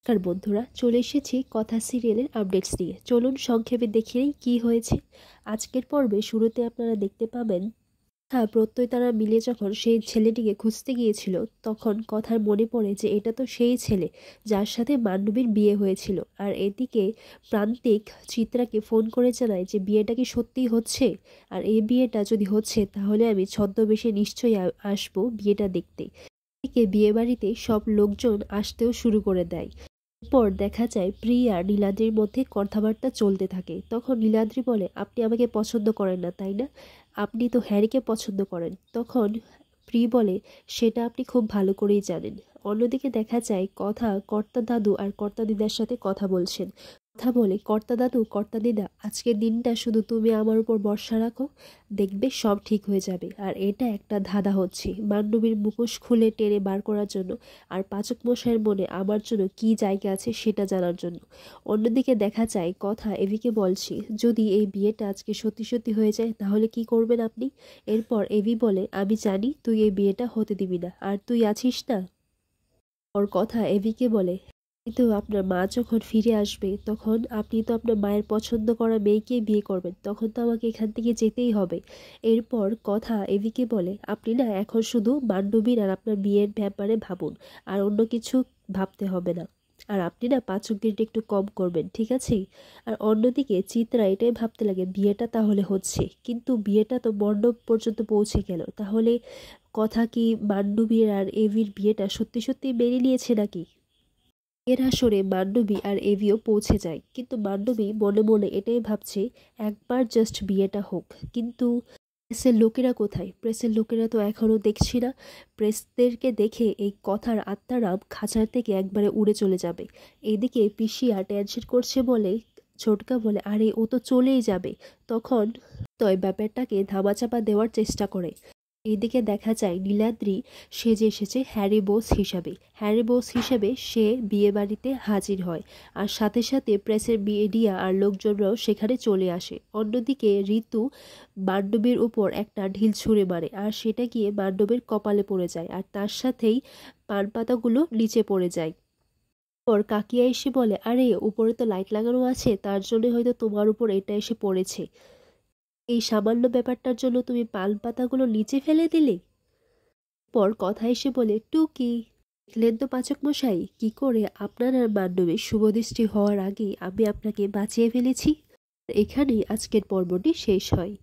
নমস্কার বন্ধুরা, চলে এসেছি কথা সিরিয়ালের আপডেটস নিয়ে। চলুন সংক্ষেপে দেখে নেই কী হয়েছে। আজকের পর্বে শুরুতে আপনারা দেখতে পাবেন প্রত্যয় তারা মিলে যখন সেই ছেলেটিকে খুঁজতে গিয়েছিল, তখন কথার মনে পড়ে যে এটা তো সেই ছেলে যার সাথে মান্ডবীর বিয়ে হয়েছিল। আর এদিকে প্রান্তিক চিত্রাকে ফোন করে জানায় যে বিয়েটা কি সত্যিই হচ্ছে, আর এই বিয়েটা যদি হচ্ছে তাহলে আমি ছদ্মবেশে নিশ্চয়ই আসবো বিয়েটা দেখতে। এদিকে বিয়ে বাড়িতে সব লোকজন আসতেও শুরু করে দেয়। এরপর দেখা যায় প্রিয়া আর নীলাদ্রির মধ্যে কথাবার্তা চলতে থাকে। তখন নীলাদ্রি বলে, আপনি আমাকে পছন্দ করেন না তাই না, আপনি তো হ্যারিকে পছন্দ করেন। তখন প্রি বলে, সেটা আপনি খুব ভালো করেই জানেন। অন্যদিকে দেখা যায় কথা কর্তা দাদু আর কর্তা দিদার সাথে কথা বলছেন। কথা বলে, কর্তা দাদু কর্তা দিদা, আজকের দিনটা শুধু তুমি আমার উপর ভরসা রাখো, দেখবে সব ঠিক হয়ে যাবে। আর এটা একটা ধাঁধা হচ্ছে মান্ডবীর মুখোশ খুলে টেনে বার করার জন্য, আর পাচক মশাইয়ের মনে আমার জন্য কি জায়গা আছে সেটা জানার জন্য। অন্যদিকে দেখা যায় কথা এভিকে বলছি, যদি এই বিয়েটা আজকে সত্যি সত্যি হয়ে যায় তাহলে কি করবেন আপনি। এরপর এভি বলে, আমি জানি তুই এই বিয়েটা হতে দিবি না, আর তুই আছিস না। ওর কথা এভিকে বলে, কিন্তু আপনার মা যখন ফিরে আসবে তখন আপনি তো আপনার মায়ের পছন্দ করা মেয়েকে বিয়ে করবেন, তখন তো আমাকে এখান থেকে যেতেই হবে। এরপর কথা এভিকে বলে, আপনি না এখন শুধু মান্ডবীর আর আপনার বিয়ের ব্যাপারে ভাবুন, আর অন্য কিছু ভাবতে হবে না। আর আপনি না পাচক দিনটা একটু কম করবেন, ঠিক আছে। আর অন্যদিকে চিত্রা এটাই ভাবতে লাগে, বিয়েটা তাহলে হচ্ছে, কিন্তু বিয়েটা তো মণ্ডপ পর্যন্ত পৌঁছে গেল, তাহলে কথা কি মান্ডবীর আর এভির বিয়েটা সত্যি সত্যি মেনে নিয়েছে নাকি। এর আসরে মান্ডবী আর এভিও পৌঁছে যায়, কিন্তু মান্ডবী মনে মনে এটাই ভাবছে, একবার জাস্ট বিয়েটা হোক। কিন্তু প্রেসের লোকেরা কোথায়? প্রেসের লোকেরা তো এখনও দেখছি না। প্রেসদেরকে দেখে এই কথার আত্মারাম খাঁচার থেকে একবারে উড়ে চলে যাবে। এদিকে পিসিয়া টেনশন করছে বলে ছোটকা বলে, আরে ও তো চলেই যাবে। তখন তয় ব্যাপারটাকে ধামাচাপা দেওয়ার চেষ্টা করে। এদিকে দেখা যায় নীলাদ্রি সেজে এসেছে হ্যারি বোস হিসাবে। হ্যারি বোস হিসেবে সে বিয়ে বাড়িতে হাজির হয়, আর সাথে সাথে প্রেসের মিডিয়া আর লোকজনরাও সেখানে চলে আসে। অন্যদিকে ঋতু মান্ডবীর উপর একটা ঢিল ছুঁড়ে মারে, আর সেটা গিয়ে মান্ডবীর কপালে পড়ে যায়, আর তার সাথেই পান পাতাগুলো নিচে পড়ে যায়। পর কাকিয়া এসে বলে, আরে উপরে তো লাইট লাগানো আছে, তার জন্য হয়তো তোমার উপর এটা এসে পড়েছে। এই সামান্য ব্যাপারটার জন্য তুমি পান পাতাগুলো নিচে ফেলে দিলে। পর কথা এসে বলে, টুকি, দেখলেন তো পাচক মশাই, কি করে আপনার আর মান্ডবীর শুভদৃষ্টি হওয়ার আগেই আমি আপনাকে বাঁচিয়ে ফেলেছি। এখানেই আজকের পর্বটি শেষ হয়।